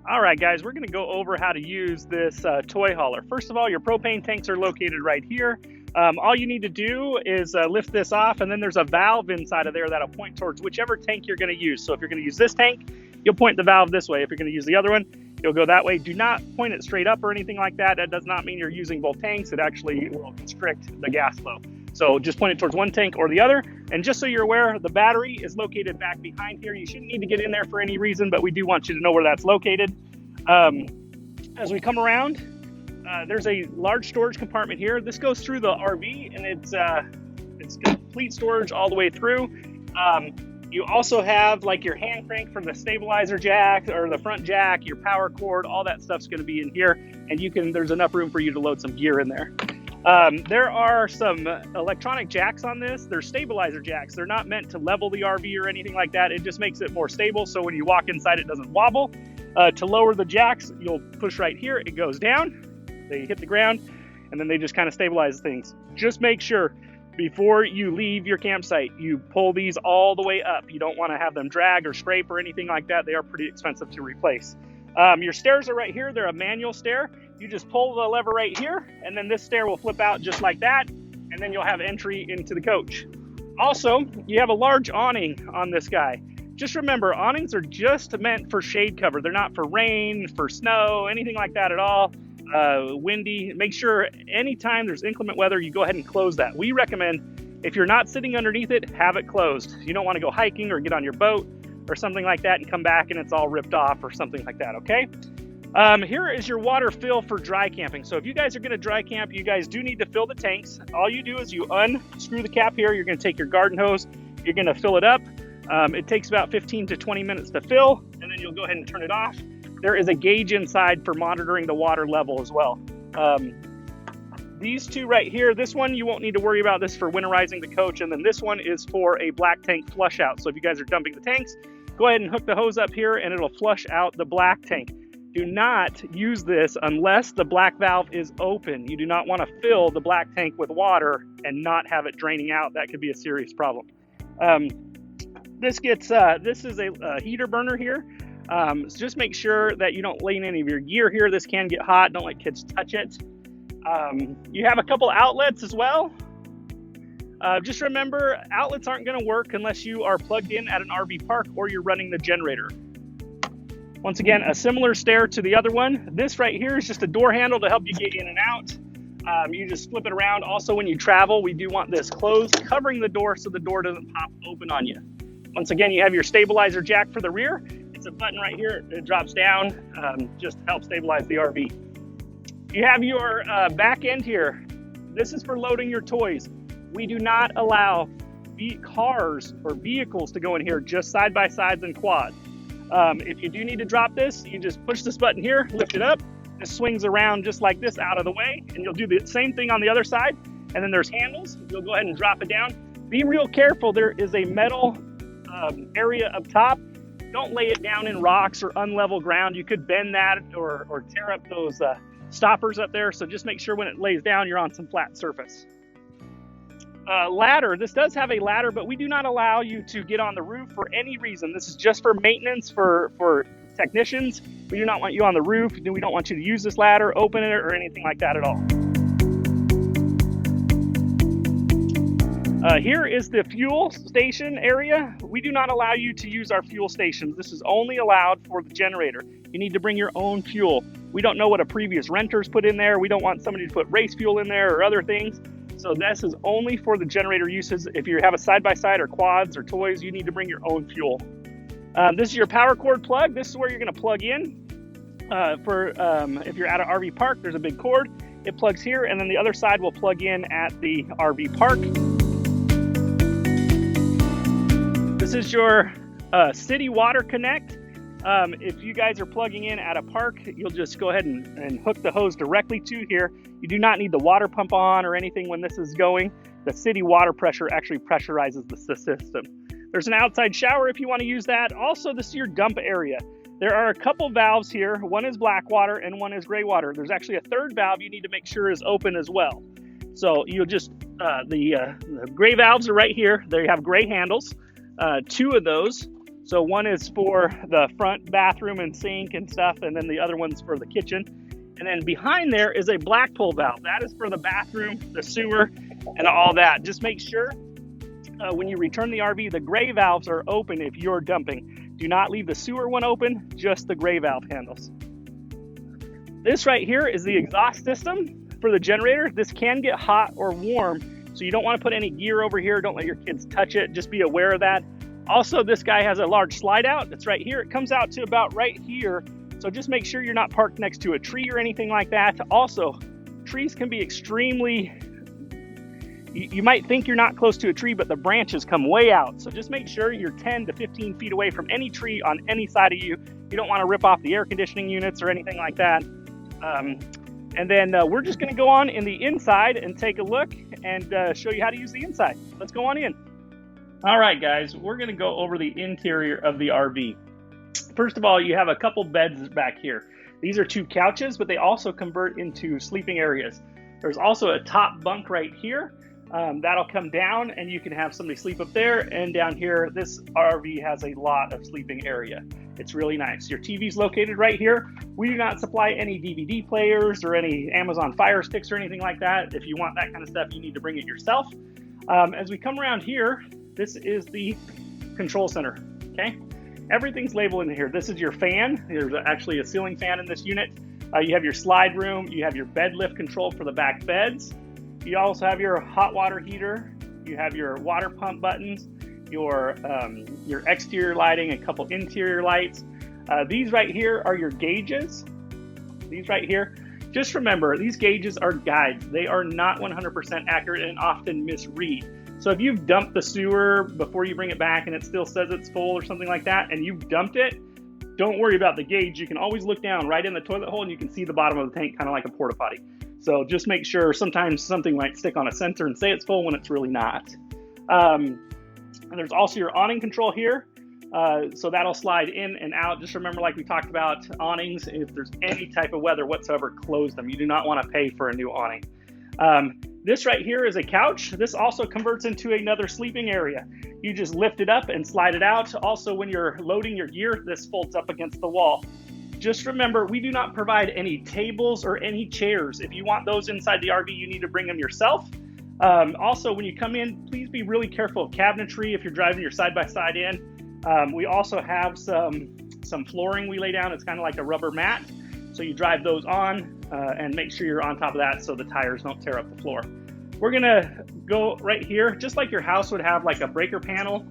All right, guys, we're going to go over how to use this toy hauler. First of all, your propane tanks are located right here. All you need to do is lift this off, and then there's a valve inside of there that'll point towards whichever tank you're going to use. So if you're going to use this tank, you'll point the valve this way. If you're going to use the other one, you'll go that way. Do not point it straight up or anything like that. That does not mean you're using both tanks. It actually will constrict the gas flow. So just point it towards one tank or the other. And just so you're aware, the battery is located back behind here. You shouldn't need to get in there for any reason, but we do want you to know where that's located. As we come around, there's a large storage compartment here. This goes through the RV, and it's complete storage all the way through. You also have like your hand crank for the stabilizer jack or the front jack, your power cord, all that stuff's going to be in here, and there's enough room for you to load some gear in there. There are some electronic jacks on this. They're stabilizer jacks. They're not meant to level the RV or anything like that. It just makes it more stable, so when you walk inside, it doesn't wobble. To lower the jacks, you'll push right here. It goes down. They hit the ground, and then they just kind of stabilize things. Just make sure before you leave your campsite, you pull these all the way up. You don't want to have them drag or scrape or anything like that. They are pretty expensive to replace. Your stairs are right here. They're a manual stair. You just pull the lever right here, and then this stair will flip out just like that, and then you'll have entry into the coach. Also, you have a large awning on this guy. Just remember, awnings are just meant for shade cover. They're not for rain, for snow, anything like that at all. Windy. Make sure anytime there's inclement weather, you go ahead and close that. We recommend, if you're not sitting underneath it, have it closed. You don't want to go hiking or get on your boat or something like that and come back and it's all ripped off or something like that, okay? Here is your water fill for dry camping. So if you guys are going to dry camp, you guys do need to fill the tanks. All you do is you unscrew the cap here. You're going to take your garden hose. You're going to fill it up. It takes about 15 to 20 minutes to fill, and then you'll go ahead and turn it off. There is a gauge inside for monitoring the water level as well. These two right here, this one you won't need to worry about. This for winterizing the coach, and then this one is for a black tank flush out. So if you guys are dumping the tanks, go ahead and hook the hose up here and it'll flush out the black tank. Do not use this unless the black valve is open. You do not want to fill the black tank with water and not have it draining out. That could be a serious problem. This is a heater burner here. So just make sure that you don't lay in any of your gear here. This can get hot. Don't let kids touch it. You have a couple outlets as well. Just remember, outlets aren't going to work unless you are plugged in at an RV park or you're running the generator. Once again, a similar stair to the other one. This right here is just a door handle to help you get in and out. You just flip it around. Also, when you travel, we do want this closed, covering the door so the door doesn't pop open on you. Once again, you have your stabilizer jack for the rear. It's a button right here. It drops down, just to help stabilize the RV. You have your back end here. This is for loading your toys. We do not allow cars or vehicles to go in here, just side-by-sides and quads. If you do need to drop this, you just push this button here, lift it up. It swings around just like this out of the way, and you'll do the same thing on the other side. And then there's handles. You'll go ahead and drop it down. Be real careful. There is a metal area up top. Don't lay it down in rocks or unlevel ground. You could bend that or tear up those stoppers up there. So just make sure when it lays down, you're on some flat surface. Ladder. This does have a ladder, but we do not allow you to get on the roof for any reason. This is just for maintenance for technicians. We do not want you on the roof. We don't want you to use this ladder, open it, or anything like that at all. Here is the fuel station area. We do not allow you to use our fuel stations. This is only allowed for the generator. You need to bring your own fuel. We don't know what a previous renter's put in there. We don't want somebody to put race fuel in there or other things. So this is only for the generator uses. If you have a side-by-side or quads or toys, you need to bring your own fuel. This is your power cord plug. This is where you're going to plug in. If you're at an RV park, there's a big cord. It plugs here, and then the other side will plug in at the RV park. This is your city water connect. If you guys are plugging in at a park, you'll just go ahead and hook the hose directly to here. You do not need the water pump on or anything when this is going. The city water pressure actually pressurizes the system. There's an outside shower if you want to use that. Also, this is your dump area. There are a couple valves here. One is black water and one is gray water. There's actually a third valve you need to make sure is open as well. So you'll just, the gray valves are right here. They have gray handles. Two of those. So one is for the front bathroom and sink and stuff, and then the other one's for the kitchen. And then behind there is a black pull valve. That is for the bathroom, the sewer, and all that. Just make sure when you return the RV, the gray valves are open if you're dumping. Do not leave the sewer one open, just the gray valve handles. This right here is the exhaust system for the generator. This can get hot or warm, so you don't want to put any gear over here. Don't let your kids touch it. Just be aware of that. Also, this guy has a large slide out. It's right here. It comes out to about right here. So just make sure you're not parked next to a tree or anything like that. Also, trees can be extremely, you might think you're not close to a tree, but the branches come way out. So just make sure you're 10 to 15 feet away from any tree on any side of you. You don't want to rip off the air conditioning units or anything like that. And then we're just going to go on in the inside and take a look and show you how to use the inside. Let's go on in. All right, guys, we're going to go over the interior of the RV. First of all, you have a couple beds back here. These are 2 couches, but they also convert into sleeping areas. There's also a top bunk right here. That'll come down and you can have somebody sleep up there. And down here, this RV has a lot of sleeping area. It's really nice. Your TV's located right here. We do not supply any DVD players or any Amazon Fire Sticks or anything like that. If you want that kind of stuff, you need to bring it yourself. As we come around here, this is the control center, okay? Everything's labeled in here. This is your fan. There's actually a ceiling fan in this unit. You have your slide room. You have your bed lift control for the back beds. You also have your hot water heater. You have your water pump buttons, your exterior lighting, a couple interior lights. These right here are your gauges. These right here. Just remember, these gauges are guides. They are not 100% accurate and often misread. So if you've dumped the sewer before you bring it back and it still says it's full or something like that, and you've dumped it, don't worry about the gauge. You can always look down right in the toilet hole and you can see the bottom of the tank, kind of like a porta potty. So just make sure. Sometimes something might stick on a sensor and say it's full when it's really not. And there's also your awning control here. So that'll slide in and out. Just remember, like we talked about, awnings, if there's any type of weather whatsoever, close them. You do not want to pay for a new awning. This right here is a couch. This also converts into another sleeping area. You just lift it up and slide it out. Also, when you're loading your gear, this folds up against the wall. Just remember, we do not provide any tables or any chairs. If you want those inside the RV, you need to bring them yourself. Also, when you come in, please be really careful of cabinetry if you're driving your side-by-side in. We also have some flooring we lay down. It's kind of like a rubber mat. So you drive those on and make sure you're on top of that so the tires don't tear up the floor. We're gonna go right here. Just like your house would have like a breaker panel,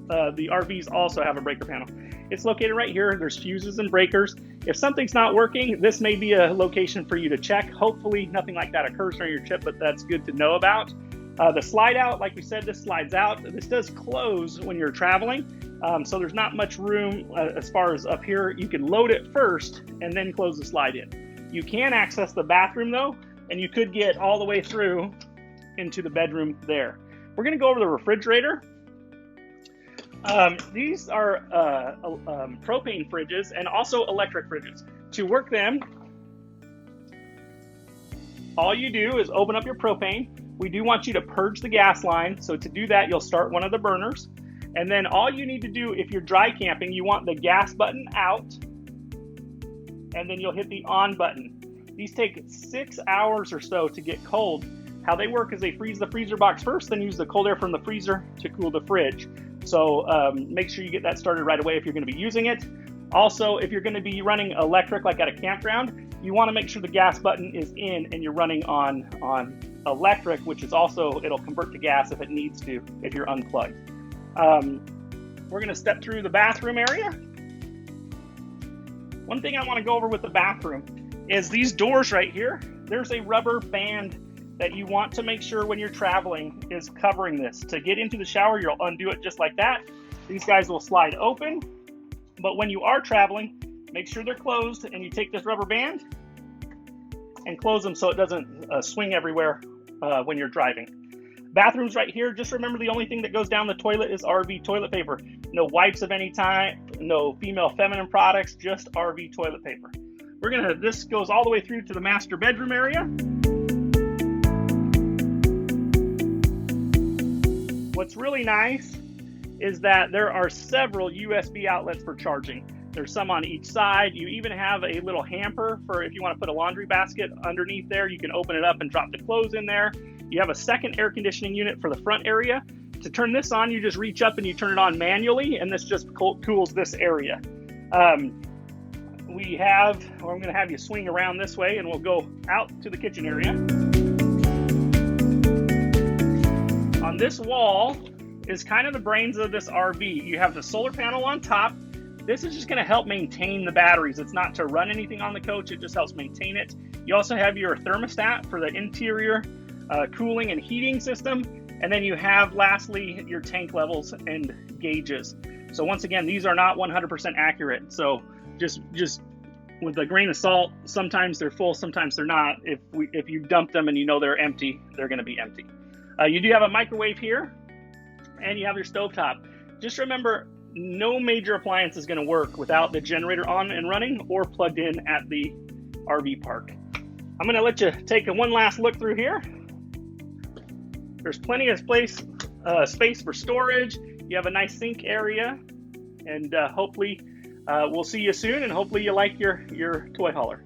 the RVs also have a breaker panel. It's located right here. There's fuses and breakers. If something's not working, this may be a location for you to check. Hopefully nothing like that occurs during your trip, but that's good to know about. The slide out, like we said, this slides out. This does close when you're traveling. So there's not much room as far as up here. You can load it first and then close the slide in. You can access the bathroom though, and you could get all the way through into the bedroom there. We're gonna go over the refrigerator. These are propane fridges and also electric fridges. To work them, all you do is open up your propane. We do want you to purge the gas line. So to do that, you'll start one of the burners. And then all you need to do, if you're dry camping, you want the gas button out, and then you'll hit the on button. These take 6 hours or so to get cold. How they work is they freeze the freezer box first, then use the cold air from the freezer to cool the fridge. So make sure you get that started right away if you're going to be using it. Also, if you're going to be running electric like at a campground, you want to make sure the gas button is in and you're running on electric, which is also, it'll convert to gas if it needs to, if you're unplugged. We're going to step through the bathroom area. One thing I want to go over with the bathroom is these doors right here. There's a rubber band that you want to make sure when you're traveling is covering this. To get into the shower, you'll undo it just like that. These guys will slide open, but when you are traveling, make sure they're closed, and you take this rubber band and close them so it doesn't swing everywhere when you're driving. Bathrooms right here, just remember the only thing that goes down the toilet is RV toilet paper. No wipes of any kind, no female feminine products, just RV toilet paper. This goes all the way through to the master bedroom area. What's really nice is that there are several USB outlets for charging. There's some on each side. You even have a little hamper for if you want to put a laundry basket underneath there. You can open it up and drop the clothes in there. You have a second air conditioning unit for the front area. To turn this on, you just reach up and you turn it on manually, and this just cools this area. I'm going to have you swing around this way, and we'll go out to the kitchen area. On this wall is kind of the brains of this RV. You have the solar panel on top. This is just going to help maintain the batteries. It's not to run anything on the coach. It just helps maintain it. You also have your thermostat for the interior cooling and heating system. And then you have, lastly, your tank levels and gauges. So once again, these are not 100% accurate. So just with a grain of salt, sometimes they're full, sometimes they're not. If you dump them and you know they're empty, they're going to be empty. You do have a microwave here, and you have your stovetop. Just remember, no major appliance is going to work without the generator on and running or plugged in at the RV park. I'm going to let you take one last look through here. There's plenty of space for storage. You have a nice sink area, and hopefully we'll see you soon, and hopefully you like your toy hauler.